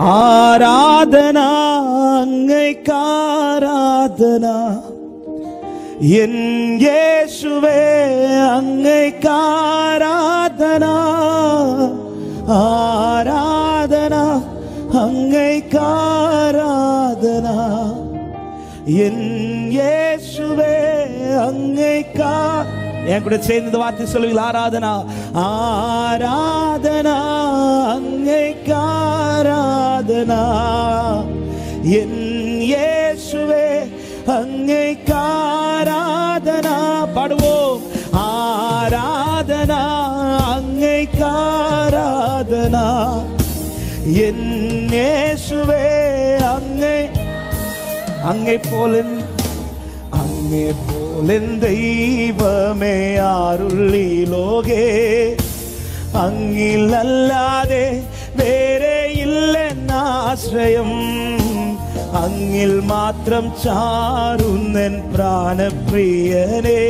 ஆராதனா அங்கைக்காராதனா என் இயேசுவே அங்கைக்காராதனா ஆராதனா அங்கைக்காராதனா என் இயேசுவே அங்கைக்கா என் கூட சேர்ந்து இந்த வார்த்தை சொல்லுவீங்களா? ஆராதனா ஆராதனா அங்கைக்காராதனா என் இயேசுவே அங்கைக்காராதனா. பாடுவோம். ஆராதனா அங்கைக்காராதனா என் இயேசுவே അങ്ങേ പോലൻ ദൈവമേ ആരുള്ളീ ലോകേ അങ്ങിലല്ലാതെ വേറെ ഇല്ലെന്നാശ്രയം അങ്ങിൽ മാത്രം ചാരുന്നൻ പ്രാണപ്രിയനേ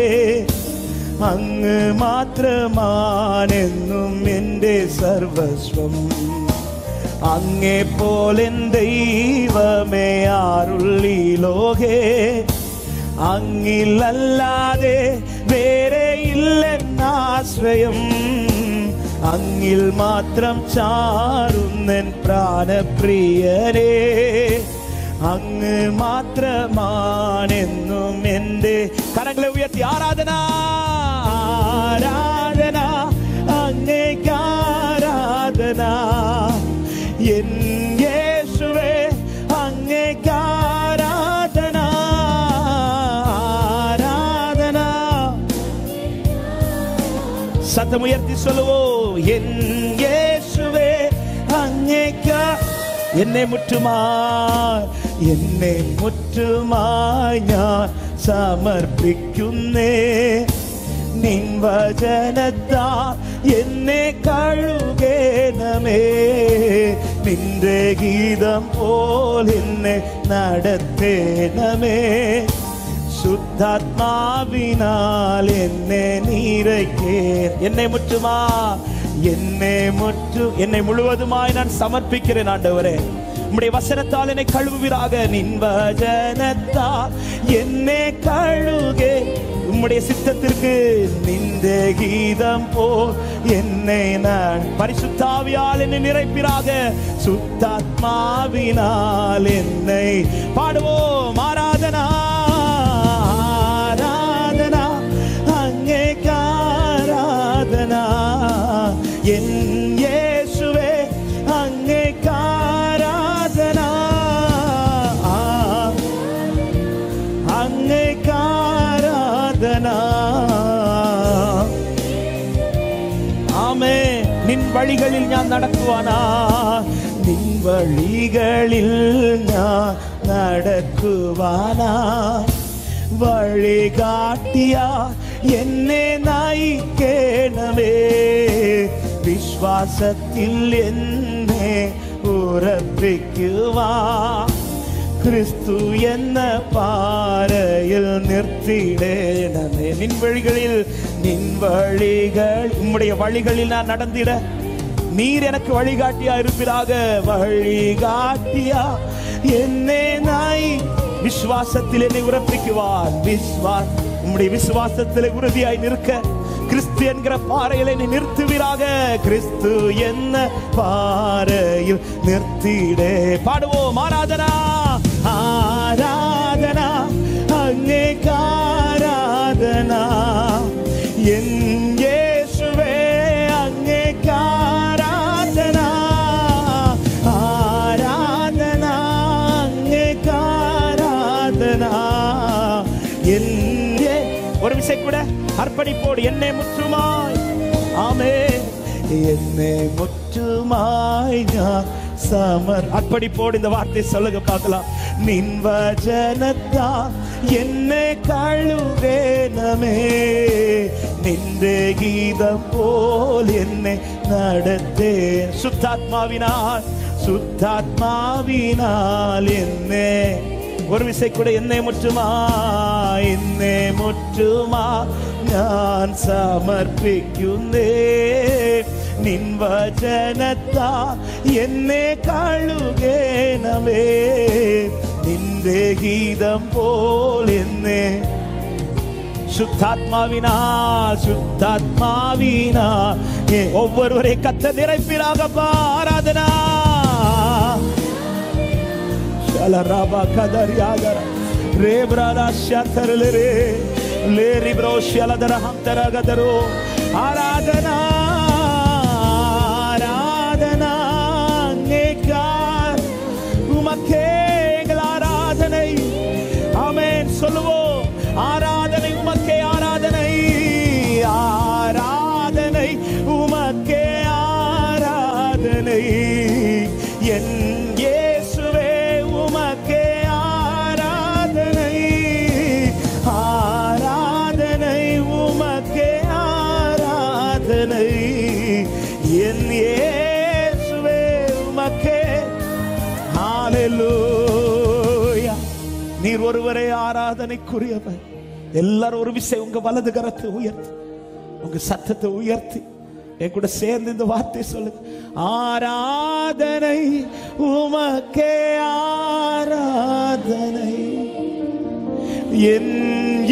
അങ്ങ് മാത്രമാണെന്നും എൻ്റെ സർവസ്വം അങ്ങേ പോലൻ ദൈവമേ ആരുള്ളീ ലോകേ അങ്ങിലല്ലാതെ വേറെ ഇല്ലെന്നാശ്രയം അങ്ങിൽ മാത്രം ചാരുന്നൻ പ്രാണപ്രിയനേ അങ്ങ് മാത്രമാണെന്നും എൻ്റെ കരങ്ങളെ ഉയർത്തി ആരാധന ആരാധന അങ്ങേക്ക് ആരാധന എൻ യേശുവേ അങ്ങേക്ക് ആരാധന ആരാധന സത്തമുയർത്തി சொல்லுவோ എൻ യേശുവേ അങ്ങേക്ക് എന്നെ മുറ്റുമായി ഞാൻ സമർപ്പിക്കുന്നേ നിൻ വചനത്താൽ എന്നെ കഴുകേണമേ നിന്റെ ഗീതം പോൽ എന്നെ നടത്തേണമേ ശുദ്ധാത്മാവിനാൽ എന്നെ നിറയ്ക്കേ എന്നെ முழுவதுமாய் நான் சமர்ப்பிக்கிறேன் ஆண்டவரே உம்முடைய வசனத்தால் என்னை கழுவுவீராக நின் வசனத்தால் என்னை கழுகே உம்முடைய சித்தத்திற்கு நின்ற கீதம் போல் என்னை நான் பரிசுத்தாவியால் என்னை நிறைப்பீராக சுத்தாத்மாவினால் என்னை பாடுவோம் ஆராதனா ஆராதனா அங்கேக்கு ஆராதனா என் இயேசுவே അങ്ങേക്ക് ആരാധന അങ്ങേക്ക് ആരാധന ആമേ നിൻ വഴികളിൽ ഞാൻ നടക്കുവാനാ നിൻ വഴികളിൽ ഞാൻ നടക്കുവാനാ വഴികാട്ടിയ എന്നെ നയിക്കണമേ വിശ്വാസത്തിൽ എന്നെ ഉറപ്പിക്കുവാ ക്രിസ്തു എന്ന പാറയിൽ നിർത്തിയിടണമേ നിൻ വഴികൾ ഉம்முடைய வழிகளில் நான் நடந்திட நீர் எனக்கு வழிகாட்டியா இருப்பீராக வழிகாட்டியா என்னை நாய் விசுவாசத்தில் என்னை உறப்பிக்குவார் உம்முடைய விசுவாசத்தில் உறுதியாய் நிற்க கிறிஸ்து என்கிற பாறையில் என்னை நிறுத்துவீராக கிறிஸ்து என்ன பாறையில் நிறுத்திடே பாடுவோம் ஆராதனா ஆராதனா അങ്ങേക്ക് ആരാധന എൻ യേശുവേ അങ്ങേക്ക് ആരാധന ആരാധന അങ്ങേക്ക് ആരാധന എന്നെ ഒരു വിഷയം കൂടെ അർപ്പണിപ്പോട് എന്നെ മുറ്റുമായി ആമേൻ എന്നെ മുറ്റുമായി ഞാൻ அர்ப்பணிப்போடு இந்த வார்த்தை சொல்லுங்க பார்க்கலாம் நின் வசனத்தால் என்னை கழுவேனமே நின்ற கீதம் போல் என்னை நடத்தே சுத்தாத்மாவினால் என்னை ஒரு விசை கூட என்னை முற்றுமா ഞാൻ സമർപ്പിക്കുന്നേ நின் வசனத்தா என்னை கழுகேனவே நின்றே கீதம் போல் என்னை சுத்தாத்மாவினால் ஒவ்வொருவரை கத்த நிறைப்பிலாகப்பா. ஆராதனா ஷலராபா கதரியாகர ரேப்ராலா ஷத்தரலரே லேரிப்ரோ ஷலதரஹம் தரகதரோ. ஆராதனா ஆராதனா நேகார் உமக்கே எங்கள் ஆராதனை. ஆமென் சொல்லுவோம். ஆராதனை உமக்கே, ஆராதனை ஆராதனை உமக்கே, ஆராதனை என் இயேசுவே உமக்கே ஆராதனை. ஆராதனை உமக்கே, ஆராதனை என் இயேசுவே உமக்கே. ஹல்லேலூயா. நீர் ஒருவரே ஆராதனைக்குரியவர். எல்லாரும் ஒரு விஷயம் உங்க வலது கரத்தை உயர்த்தி உங்க சத்தத்தை உயர்த்தி என் கூட சேர்ந்து இந்த வார்த்தை சொல்லுங்க. ஆராதனை உமக்கே, ஆராதனை என்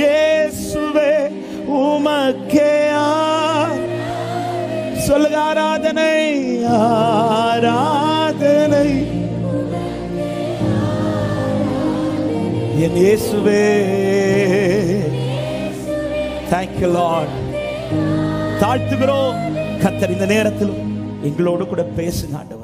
இயேசுவே உமக்கே. சொல்லுங்க. ஆராதனை ஆராதனை என் இயேசுவே. Thank you Lord. தாழ்த்துகிறோம். கர்த்தர் இந்த நேரத்திலும் எங்களோடு கூட பேசுங்க ஆண்டவரே.